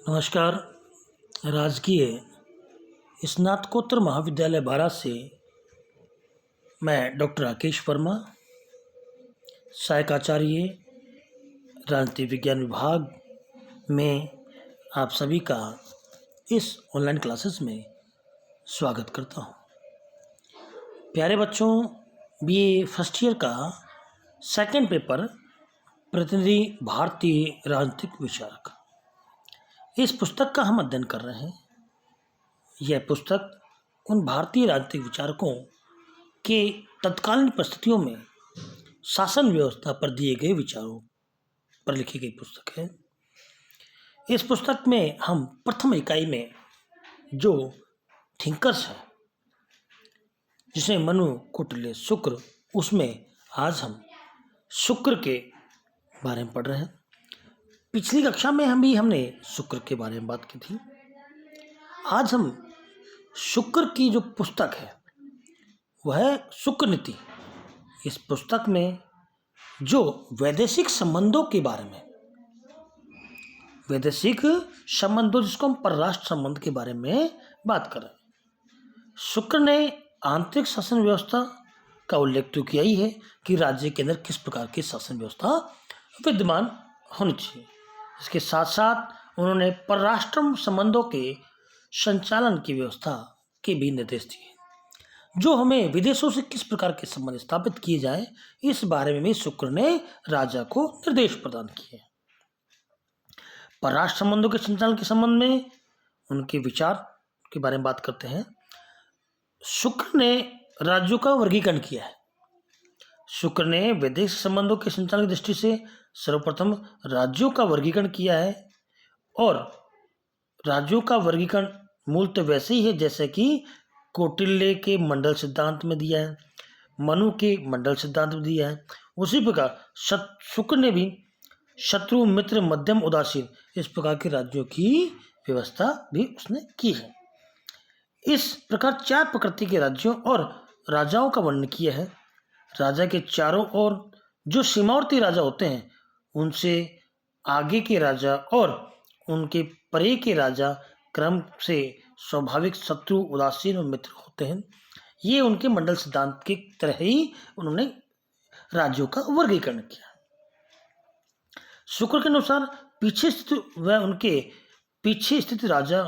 नमस्कार। राजकीय स्नातकोत्तर महाविद्यालय बारां से मैं डॉक्टर राकेश वर्मा, सहायक आचार्य राजनीति विज्ञान विभाग में आप सभी का इस ऑनलाइन क्लासेस में स्वागत करता हूं। प्यारे बच्चों, बीए फर्स्ट ईयर का सेकंड पेपर प्रतिनिधि भारतीय राजनीतिक विचारक, इस पुस्तक का हम अध्ययन कर रहे हैं। यह पुस्तक उन भारतीय राजनीतिक विचारकों के तत्कालीन परिस्थितियों में शासन व्यवस्था पर दिए गए विचारों पर लिखी गई पुस्तक है। इस पुस्तक में हम प्रथम इकाई में जो थिंकर्स है, जिसे मनु, कौटिल्य, शुक्र, उसमें आज हम शुक्र के बारे में पढ़ रहे हैं। पिछली कक्षा में हमने शुक्र के बारे में बात की थी। आज हम शुक्र की जो पुस्तक है वह है शुक्र नीति। इस पुस्तक में जो वैदेशिक संबंधों के बारे में, वैदेशिक संबंधों जिसको हम परराष्ट्र संबंध के बारे में बात कर रहे हैं, शुक्र ने आंतरिक शासन व्यवस्था का उल्लेख तो किया ही है कि राज्य के अंदर किस प्रकार की शासन व्यवस्था विद्यमान होनी चाहिए। इसके साथ साथ उन्होंने परराष्ट्र संबंधों के संचालन की व्यवस्था के भी निर्देश दिए, जो हमें विदेशों से किस प्रकार के संबंध स्थापित किए जाए, इस बारे में भी शुक्र ने राजा को निर्देश प्रदान किए। परराष्ट्र संबंधों के संचालन के संबंध में उनके विचार के बारे में बात करते हैं। शुक्र ने राज्यों का वर्गीकरण किया है। शुक्र ने वैदेशिक संबंधों के संचालन की दृष्टि से सर्वप्रथम राज्यों का वर्गीकरण किया है, और राज्यों का वर्गीकरण मूलतः वैसे ही है जैसे कि कौटिल्य के मंडल सिद्धांत में दिया है, मनु के मंडल सिद्धांत में दिया है। उसी प्रकार शुक्र ने भी शत्रु, मित्र, मध्यम, उदासीन, इस प्रकार के राज्यों की व्यवस्था भी उसने की है। इस प्रकार चार प्रकृति के राज्यों और राजाओं का वर्णन किया है। राजा के चारों ओर जो सीमावर्ती राजा होते हैं, उनसे आगे के राजा और उनके परे के राजा क्रम से स्वाभाविक शत्रु, उदासीन और मित्र होते हैं। ये उनके मंडल सिद्धांत की तरह ही उन्होंने राज्यों का वर्गीकरण किया। शुक्र के अनुसार पीछे स्थित व उनके पीछे स्थित राजा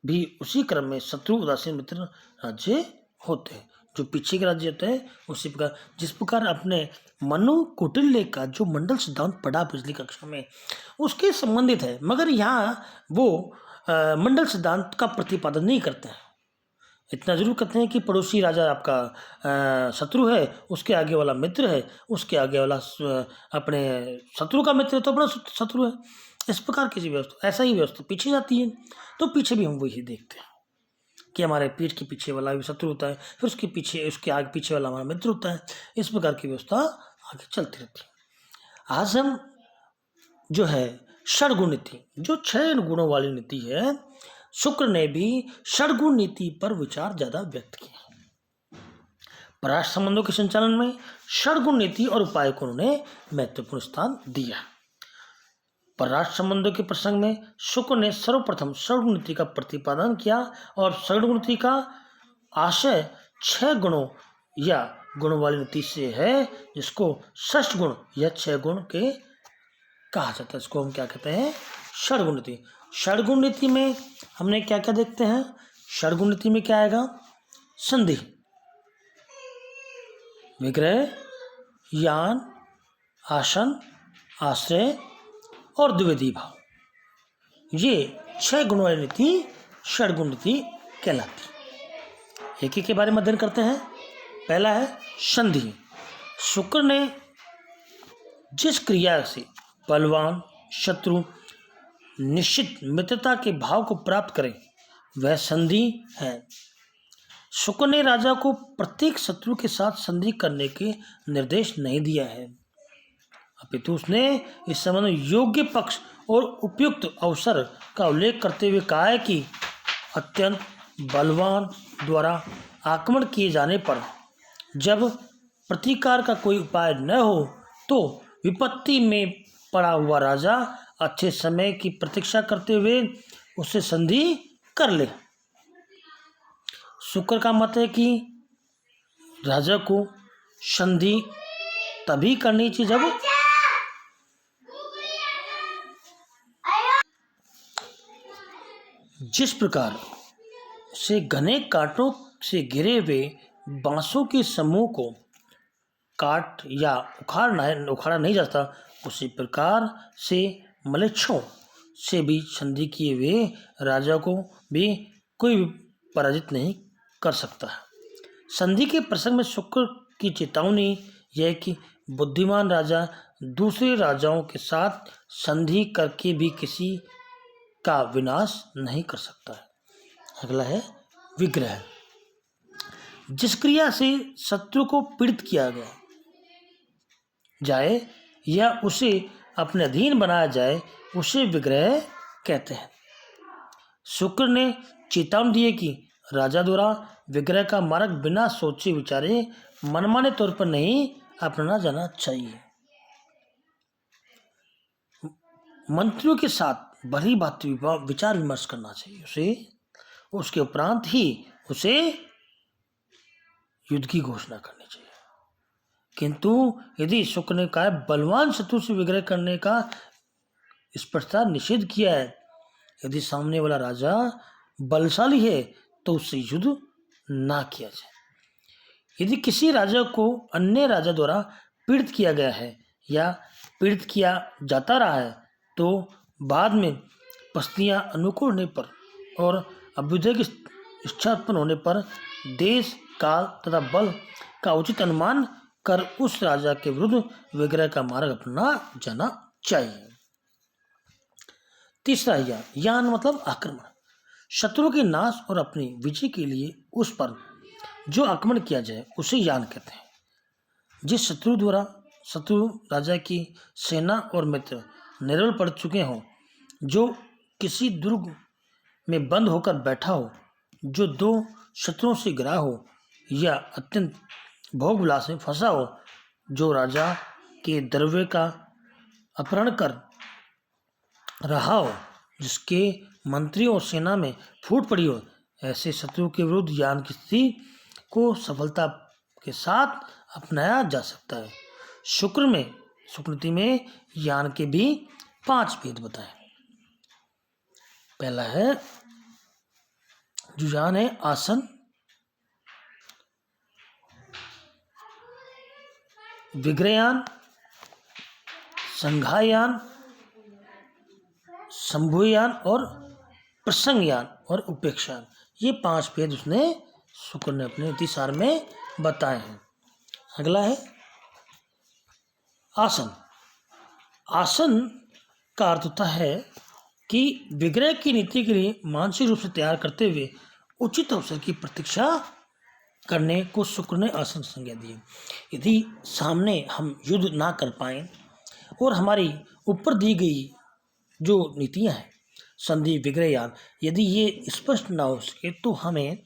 भी उसी क्रम में शत्रु, उदासीन, मित्र राज्य होते हैं। जो पीछे के राज्य होते हैं उसी प्रकार, जिस प्रकार अपने मनु, कौटिल्य का जो मंडल सिद्धांत पढ़ा पिछली कक्षा में, उसके संबंधित है, मगर यहाँ वो मंडल सिद्धांत का प्रतिपादन नहीं करते हैं। इतना जरूर कहते हैं कि पड़ोसी राजा आपका शत्रु है, उसके आगे वाला मित्र है, उसके आगे वाला अपने शत्रु का मित्र है तो अपना शत्रु है। इस प्रकार की व्यवस्था, ऐसा ही व्यवस्था पीछे जाती है। तो पीछे भी हम वही देखते हैं कि हमारे पीठ के पीछे वाला भी शत्रु होता है, फिर उसके पीछे, उसके आगे पीछे वाला हमारा मित्र होता है। इस प्रकार की व्यवस्था आगे चलती रहती है। आज हम जो है षड्गुण नीति, जो 6 गुणों वाली नीति है, शुक्र ने भी षड्गुण नीति पर विचार ज्यादा व्यक्त किया। परराष्ट्र संबंधों के संचालन में षड्गुण नीति और उपाय को उन्होंने महत्वपूर्ण स्थान दिया। परराष्ट्र संबंधों के प्रसंग में शुक्र ने सर्वप्रथम षड्गुण नीति का प्रतिपादन किया, और षड्गुण नीति का आशय 6 गुणों या गुणों वाली नीति से है, जिसको षष्ठ गुण या 6 गुण के कहा जाता है। इसको हम क्या कहते हैं? षड्गुण नीति। षड्गुण नीति में हमने क्या क्या देखते हैं? षड्गुण नीति में क्या आएगा? संधि, विग्रह, यान, आसन, आश्रय और द्विवेदी भाव, ये 6 गुणों वाली नीति षड्गुण नीति कहलाती। एक एक के बारे में अध्ययन करते हैं। पहला है संधि। शुक्र ने जिस क्रिया से बलवान शत्रु निश्चित मित्रता के भाव को प्राप्त करे, वह संधि है। शुक्र ने राजा को प्रत्येक शत्रु के साथ संधि करने के निर्देश नहीं दिया है, अपितु उसने इस संबंध में योग्य पक्ष और उपयुक्त अवसर का उल्लेख करते हुए कहा है कि अत्यंत बलवान द्वारा आक्रमण किए जाने पर जब प्रतिकार का कोई उपाय न हो, तो विपत्ति में पड़ा हुआ राजा अच्छे समय की प्रतीक्षा करते हुए उससे संधि कर ले। शुक्र का मत है कि राजा को संधि तभी करनी चाहिए जब जिस प्रकार से घने कांटों से घिरे हुए बांसों के समूह को काट या उखाड़ा नहीं जाता, उसी प्रकार से मलेच्छों से भी संधि किए हुए राजा को भी कोई भी पराजित नहीं कर सकता है। संधि के प्रसंग में शुक्र की चेतावनी यह है कि बुद्धिमान राजा दूसरे राजाओं के साथ संधि करके भी किसी का विनाश नहीं कर सकता है। अगला है विग्रह। जिस क्रिया से शत्रु को पीड़ित किया गया जाए या उसे अपने अधीन बनाया जाए उसे विग्रह कहते हैं। शुक्र ने चेतावनी दी है कि राजा द्वारा विग्रह का मार्ग बिना सोचे विचारे मनमाने तौर पर नहीं अपनाना जाना चाहिए। मंत्रियों के साथ भली बात विचार विमर्श करना चाहिए, उसके उपरांत ही उसे युद्ध की घोषणा करनी चाहिए। किंतु यदि शुक्र ने कहा बलवान शत्रु से विग्रह करने का इस प्रस्ताव निषेध किया है, यदि सामने वाला राजा बलशाली है तो उससे युद्ध ना किया जाए। यदि किसी राजा को अन्य राजा द्वारा पीड़ित किया गया है या पीड़ित किया जाता रहा है तो बाद में परिस्थितियां अनुकूल होने पर और अभ्युदय की इच्छा उत्पन्न होने पर देश काल तथा बल का उचित अनुमान कर उस राजा के विरुद्ध विग्रह का मार्ग अपना जाना चाहिए। तीसरा यान मतलब आक्रमण। शत्रु के नाश और अपनी विजय के लिए उस पर जो आक्रमण किया जाए उसे यान कहते हैं। जिस शत्रु राजा की सेना और मित्र निर्बल पड़ चुके हों, जो किसी दुर्ग में बंद होकर बैठा हो, जो दो शत्रुओं से घिरा हो या अत्यंत भोग विलास में फंसा हो, जो राजा के द्रव्य का अपहरण कर रहा हो, जिसके मंत्रियों और सेना में फूट पड़ी हो, ऐसे शत्रु के विरुद्ध यान की स्थिति को सफलता के साथ अपनाया जा सकता है। शुक्रनीति में यान के भी 5 भेद बताए। पहला है जो यान है आसन, विग्रहयान, संघायान, संभुयान और प्रसंगयान और उपेक्षायान। ये 5 भेद उसने शुक्र ने अपने नीतिसार में बताए हैं। अगला है आसन। आसन का अर्थ होता है कि विग्रह की नीति के लिए मानसिक रूप से तैयार करते हुए उचित अवसर की प्रतीक्षा करने को शुक्र ने आसन संज्ञा दी। यदि सामने हम युद्ध ना कर पाए और हमारी ऊपर दी गई जो नीतियां हैं संधि विग्रहयान, यदि ये स्पष्ट ना हो सके तो हमें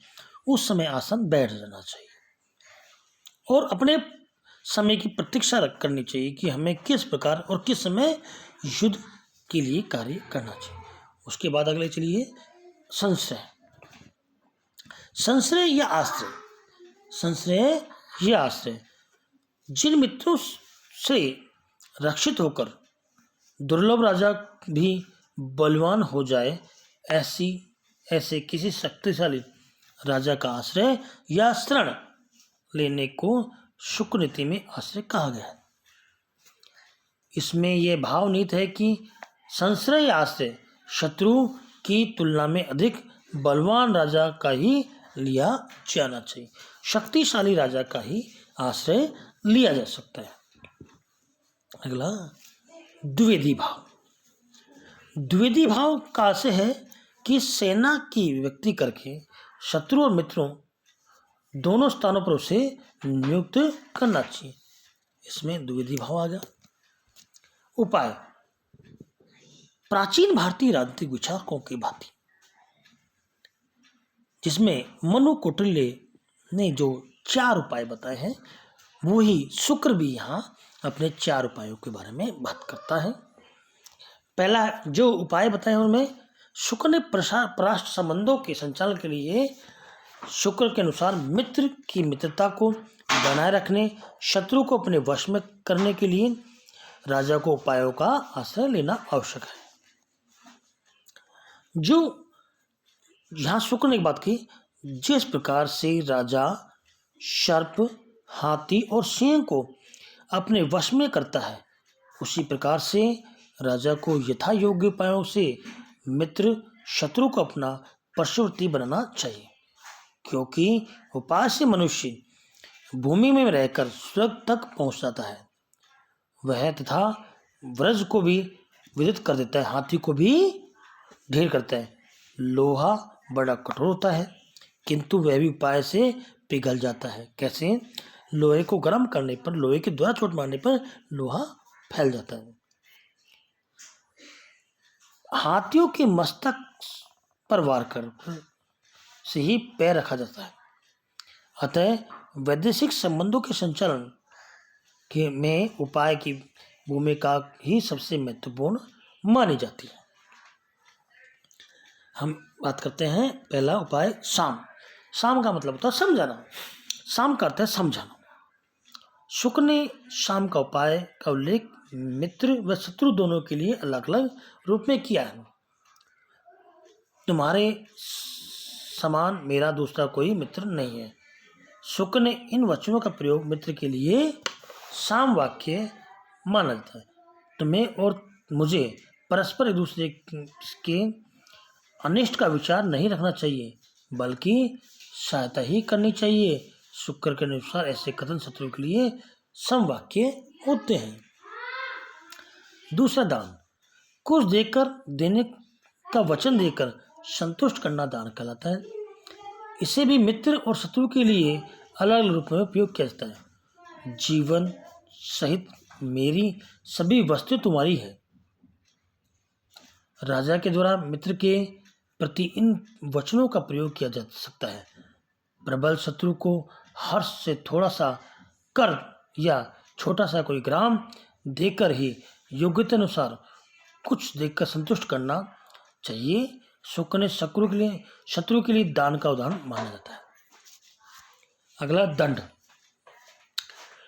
उस समय आसन बैठ जाना चाहिए और अपने समय की प्रतीक्षा करनी चाहिए कि हमें किस प्रकार और किस समय युद्ध के लिए कार्य करना चाहिए। उसके बाद अगले चलिए संश्रय। संश्रय या आश्रय। संश्रय या आश्रय जिन मित्रों से रक्षित होकर दुर्लभ राजा भी बलवान हो जाए, ऐसे किसी शक्तिशाली राजा का आश्रय या शरण लेने को शुक्र नीति में आश्रय कहा गया है। इसमें यह भाव निहित है कि संश्रय या आश्रय शत्रु की तुलना में अधिक बलवान राजा का ही लिया जाना चाहिए। शक्तिशाली राजा का ही आश्रय लिया जा सकता है। अगला द्विवेदी भाव। द्विवेदी भाव का आशय है कि सेना की व्यक्ति करके शत्रु और मित्रों दोनों स्थानों पर उसे नियुक्त करना चाहिए। इसमें द्विवेदी भाव आ गया। उपाय। प्राचीन भारतीय राजनीतिक विचारकों की भांति जिसमें मनु कौटिल्य ने जो 4 उपाय बताए हैं, वो ही शुक्र भी यहाँ अपने 4 उपायों के बारे में बात करता है। पहला जो उपाय बताए उनमें शुक्र ने पराष्ट्र संबंधों के संचालन के लिए शुक्र के अनुसार मित्र की मित्रता को बनाए रखने, शत्रु को अपने वश में करने के लिए राजा को उपायों का आश्रय लेना आवश्यक है। जो यहाँ शुक्र ने एक बात की, जिस प्रकार से राजा सर्प, हाथी और सिंह को अपने वश में करता है, उसी प्रकार से राजा को यथा योग्य उपायों से मित्र शत्रु को अपना पार्श्ववर्ती बनाना चाहिए, क्योंकि उपाय से मनुष्य भूमि में रहकर स्वर्ग तक पहुंच जाता है। वह तथा व्रज को भी विदित कर देता है, हाथी को भी ढेर करता है। लोहा बड़ा कठोर होता है, किंतु वह भी उपाय से पिघल जाता है। कैसे? लोहे को गर्म करने पर, लोहे के द्वारा चोट मारने पर लोहा फैल जाता है। हाथियों के मस्तक पर वार कर से ही पैर रखा जाता है। अतः वैदेशिक संबंधों के संचालन के में उपाय की भूमिका ही सबसे महत्वपूर्ण मानी जाती है। हम बात करते हैं पहला उपाय साम। साम का मतलब होता है समझाना। साम का अर्थ है समझाना। शुक्र ने साम का उपाय का उल्लेख मित्र व शत्रु दोनों के लिए अलग अलग रूप में किया है। तुम्हारे समान मेरा दूसरा कोई मित्र नहीं है। शुक्र ने इन वचनों का प्रयोग मित्र के लिए साम वाक्य माना जाता है। तुम्हें और मुझे परस्पर एक दूसरे के अनिष्ट का विचार नहीं रखना चाहिए, बल्कि सहायता ही करनी चाहिए। शुक्र के अनुसार ऐसे कथन शत्रु के लिए समवाक्य होते हैं। दूसरा दान। कुछ देकर देने का वचन देकर संतुष्ट करना दान कहलाता है। इसे भी मित्र और शत्रु के लिए अलग अलग रूप में उपयोग किया जाता है। जीवन सहित मेरी सभी वस्तुएं तुम्हारी है। राजा के द्वारा मित्र के प्रति इन वचनों का प्रयोग किया जा सकता है। प्रबल शत्रु को हर्ष से थोड़ा सा कर या छोटा सा कोई ग्राम देकर ही योग्यता अनुसार कुछ देकर संतुष्ट करना चाहिए। शुक्र ने शत्रु के लिए दान का उदाहरण माना जाता है। अगला दंड।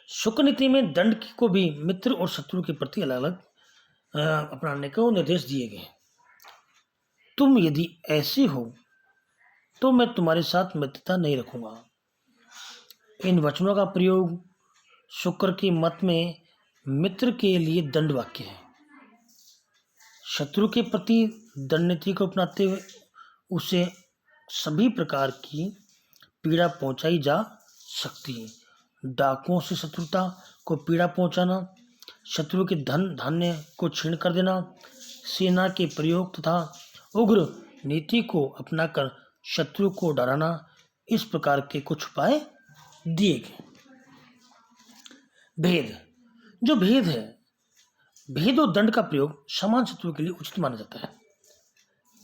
शुक्र नीति में दंड को भी मित्र और शत्रु के प्रति अलग अलग अपनाने को निर्देश दिए गए। तुम यदि ऐसे हो तो मैं तुम्हारे साथ मित्रता नहीं रखूंगा। इन वचनों का प्रयोग शुक्र के मत में मित्र के लिए दंड वाक्य है। शत्रु के प्रति दंड नीति को अपनाते हुए उसे सभी प्रकार की पीड़ा पहुंचाई जा सकती है। डाकुओं से शत्रुता को पीड़ा पहुंचाना, शत्रु के धन धान्य को छीन कर देना, सेना के प्रयोग तथा उग्र नीति को अपनाकर शत्रु को डराना, इस प्रकार के कुछ उपाय दिए गए। भेद। जो भेद है, भेद और दंड का प्रयोग समान शत्रु के लिए उचित माना जाता है।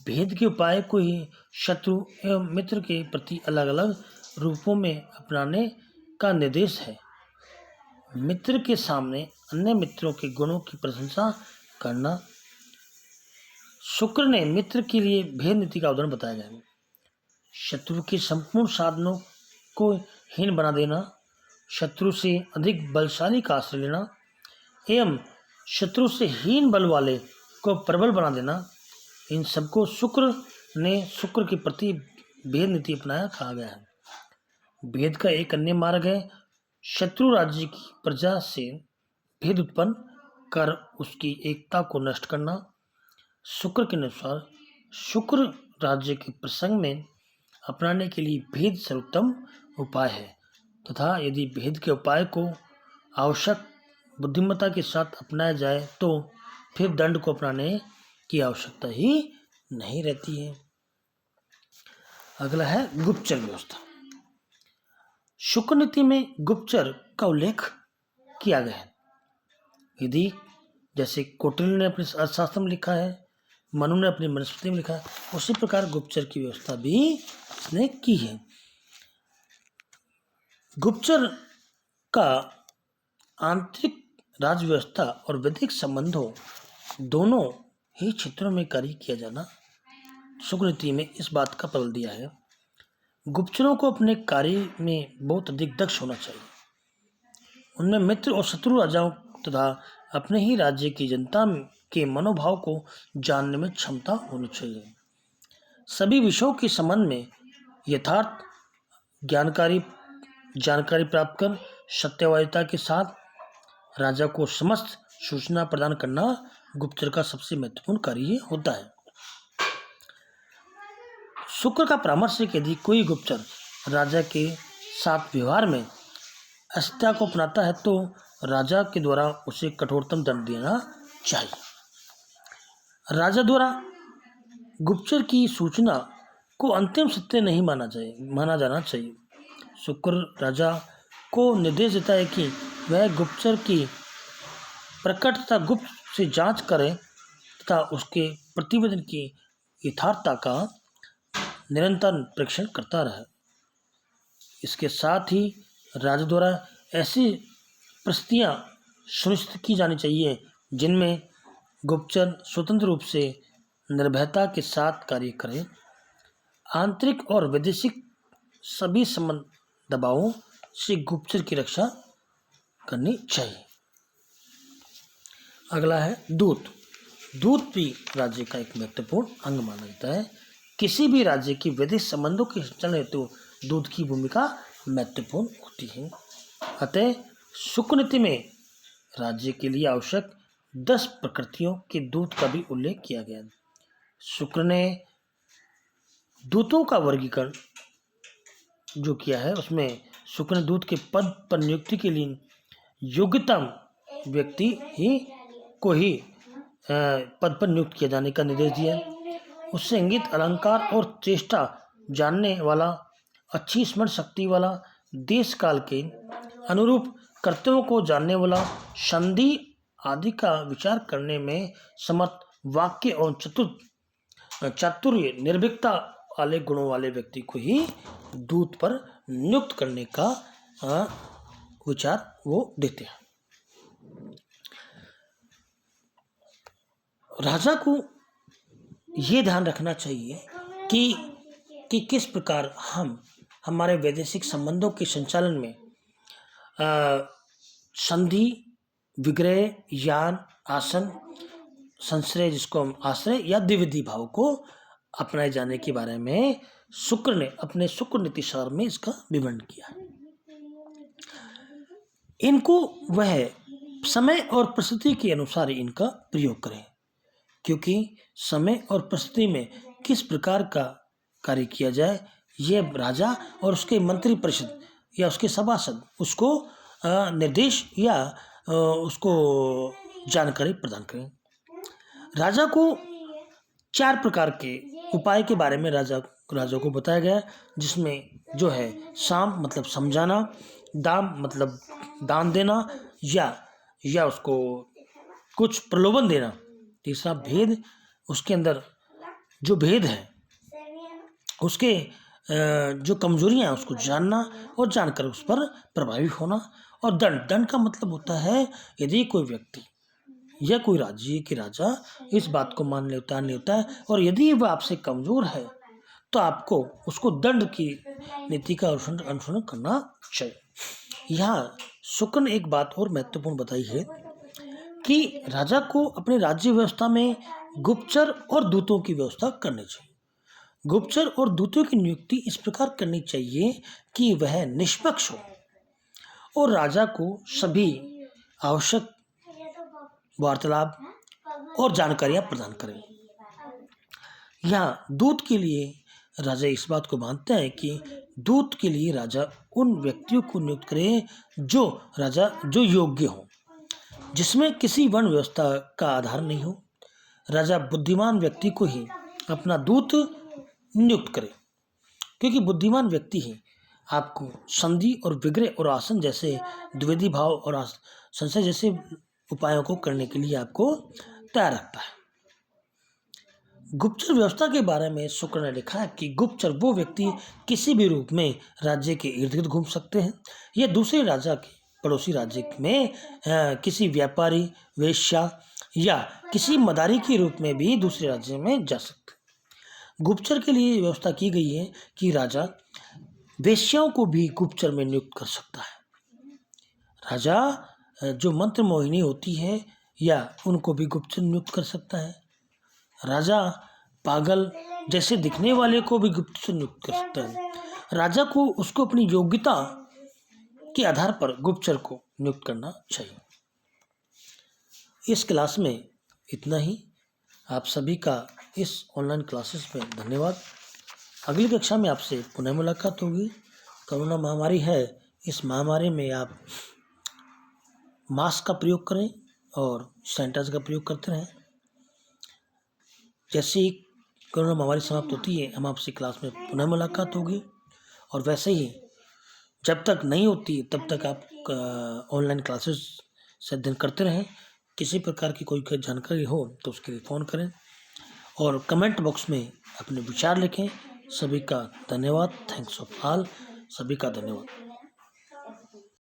भेद के उपाय को ही शत्रु एवं मित्र के प्रति अलग अलग रूपों में अपनाने का निर्देश है। मित्र के सामने अन्य मित्रों के गुणों की प्रशंसा करना। शुक्र ने मित्र के लिए भेद नीति का उदाहरण बताया गया है। शत्रु के संपूर्ण साधनों को हीन बना देना, शत्रु से अधिक बलशाली का आश्रय लेना एवं शत्रु से हीन बल वाले को प्रबल बना देना, इन सबको शुक्र के प्रति भेद नीति अपनाया कहा गया है। भेद का एक अन्य मार्ग है शत्रु राज्य की प्रजा से भेद उत्पन्न कर उसकी एकता को नष्ट करना। शुक्र के अनुसार शुक्र राज्य के प्रसंग में अपनाने के लिए भेद सर्वोत्तम उपाय है, तथा यदि भेद के उपाय को आवश्यक बुद्धिमत्ता के साथ अपनाया जाए तो फिर दंड को अपनाने की आवश्यकता ही नहीं रहती है। अगला है गुप्तचर व्यवस्था। शुक्र नीति में गुप्तचर का उल्लेख किया गया है। यदि जैसे कौटिल्य ने अपने अर्थशास्त्र में लिखा है, मनु ने अपनी मनुस्मृति में लिखा है, उसी प्रकार गुप्तचर की व्यवस्था भी इसने की है। गुप्तचर का आंतरिक राज्य व्यवस्था और वैदिक संबंधों दोनों ही क्षेत्रों में कार्य किया जाना शुक्र नीति में इस बात का बल दिया है, गुप्तचरों को अपने कार्य में बहुत अधिक दक्ष होना चाहिए। उनमें मित्र और शत्रु राजाओं तथा अपने ही राज्य की जनता के मनोभाव को जानने में क्षमता होनी चाहिए। सभी विषयों के संबंध में यथार्थ जानकारी प्राप्त कर सत्यवादिता के साथ राजा को समस्त सूचना प्रदान करना गुप्तचर का सबसे महत्वपूर्ण कार्य होता है। शुक्र का परामर्श है कि यदि कोई गुप्तचर राजा के साथ व्यवहार में असत्य को अपनाता है तो राजा के द्वारा उसे कठोरतम दंड देना चाहिए। राजा द्वारा गुप्तचर की सूचना को अंतिम सत्य नहीं माना जाना चाहिए। शुक्र राजा को निर्देश देता है कि वह गुप्तचर की प्रकट तथा गुप्त से जांच करे तथा उसके प्रतिवेदन की यथार्थता का निरंतर परीक्षण करता रहे। इसके साथ ही राजा द्वारा ऐसी परिस्थितियां सुनिश्चित की जानी चाहिए जिनमें गुप्तचर स्वतंत्र रूप से निर्भयता के साथ कार्य करें। आंतरिक और वैदेशिक सभी संबंध दबावों से गुप्तचर की रक्षा करनी चाहिए। अगला है दूत। दूत भी राज्य का एक महत्वपूर्ण अंग माना जाता है। किसी भी राज्य की वैदेशिक संबंधों के संचालन हेतु दूत की भूमिका महत्वपूर्ण होती है। अतः शुक्र नीति में राज्य के लिए आवश्यक 10 प्रकृतियों के दूत का भी उल्लेख किया गया है। शुक्र ने दूतों का वर्गीकरण जो किया है उसमें शुक्र ने दूत के पद पर नियुक्ति के लिए योग्यतम व्यक्ति को ही पद पर नियुक्त किया जाने का निर्देश दिया है। उससे इंगित, अलंकार और चेष्टा जानने वाला, अच्छी स्मरण शक्ति वाला, देश काल के अनुरूप कर्तव्यों को जानने वाला, संधि आदि का विचार करने में समर्थ, वाक्य और चातुर्य निर्भीकता वाले गुणों वाले व्यक्ति को ही दूत पर नियुक्त करने का विचार वो देते हैं। राजा को ये ध्यान रखना चाहिए कि किस प्रकार हम हमारे वैदेशिक संबंधों के संचालन में संधि, विग्रह, यान, आसन, संश्रय जिसको हम आश्रय या द्विविधि भाव को अपनाए जाने के बारे में शुक्र ने अपने शुक्र नीति सार में इसका विवरण किया है। इनको वह समय और परिस्थिति के अनुसार इनका प्रयोग करें, क्योंकि समय और परिस्थिति में किस प्रकार का कार्य किया जाए यह राजा और उसके मंत्री परिषद या उसके सभासद उसको निर्देश या उसको जानकारी प्रदान करें। राजा को 4 प्रकार के उपाय के बारे में राजा को बताया गया है, जिसमें जो है साम मतलब समझाना, दाम मतलब दान देना या उसको कुछ प्रलोभन देना, तीसरा भेद, उसके अंदर जो भेद है उसके जो कमजोरियां हैं उसको जानना और जानकर उस पर प्रभावी होना, और दंड का मतलब होता है यदि कोई व्यक्ति या कोई राज्य के राजा इस बात को मान लेता नहीं होता है और यदि वह आपसे कमजोर है तो आपको उसको दंड की नीति का अनुसरण करना चाहिए। यहाँ शुक्र ने एक बात और महत्वपूर्ण बताई है कि राजा को अपने राज्य व्यवस्था में गुप्तचर और दूतों की व्यवस्था करनी चाहिए। गुप्तचर और दूतों की नियुक्ति इस प्रकार करनी चाहिए कि वह निष्पक्ष हो और राजा को सभी आवश्यक वार्तालाप और जानकारियां प्रदान करें। यहाँ दूत के लिए राजा इस बात को मानते हैं कि दूत के लिए राजा उन व्यक्तियों को नियुक्त करे जो योग्य हो, जिसमें किसी वर्ण व्यवस्था का आधार नहीं हो। राजा बुद्धिमान व्यक्ति को ही अपना दूत नियुक्त करे, क्योंकि बुद्धिमान व्यक्ति ही आपको संधि और विग्रह और आसन जैसे द्विविधि भाव और संशय जैसे उपायों को करने के लिए आपको तैयार रखता है। गुप्तचर व्यवस्था के बारे में शुक्र ने लिखा है कि गुप्तचर वो व्यक्ति किसी भी रूप में राज्य के इर्द गिर्द घूम सकते हैं या दूसरे राजा के पड़ोसी राज्य में किसी व्यापारी, वेश्या या किसी मदारी के रूप में भी दूसरे राज्य में जा सकते हैं। गुप्तचर के लिए व्यवस्था की गई है कि राजा वेश्याओं को भी गुप्तचर में नियुक्त कर सकता है। राजा जो मंत्र मोहिनी होती है या उनको भी गुप्तचर नियुक्त कर सकता है। राजा पागल जैसे दिखने वाले को भी गुप्तचर नियुक्त कर सकता है। राजा को उसको अपनी योग्यता के आधार पर गुप्तचर को नियुक्त करना चाहिए। इस क्लास में इतना ही। आप सभी का इस ऑनलाइन क्लासेस में धन्यवाद। अगली कक्षा में आपसे पुनः मुलाकात होगी। कोरोना महामारी है, इस महामारी में आप मास्क का प्रयोग करें और सैनिटाइजर का प्रयोग करते रहें। जैसे ही कोरोना महामारी समाप्त होती है, हम आपसे क्लास में पुनः मुलाकात होगी। और वैसे ही जब तक नहीं होती तब तक आप ऑनलाइन क्लासेस से अध्ययन करते रहें। किसी प्रकार की कोई जानकारी हो तो उसके लिए फ़ोन करें और कमेंट बॉक्स में अपने विचार लिखें। सभी का धन्यवाद। Thanks of all. सभी का धन्यवाद।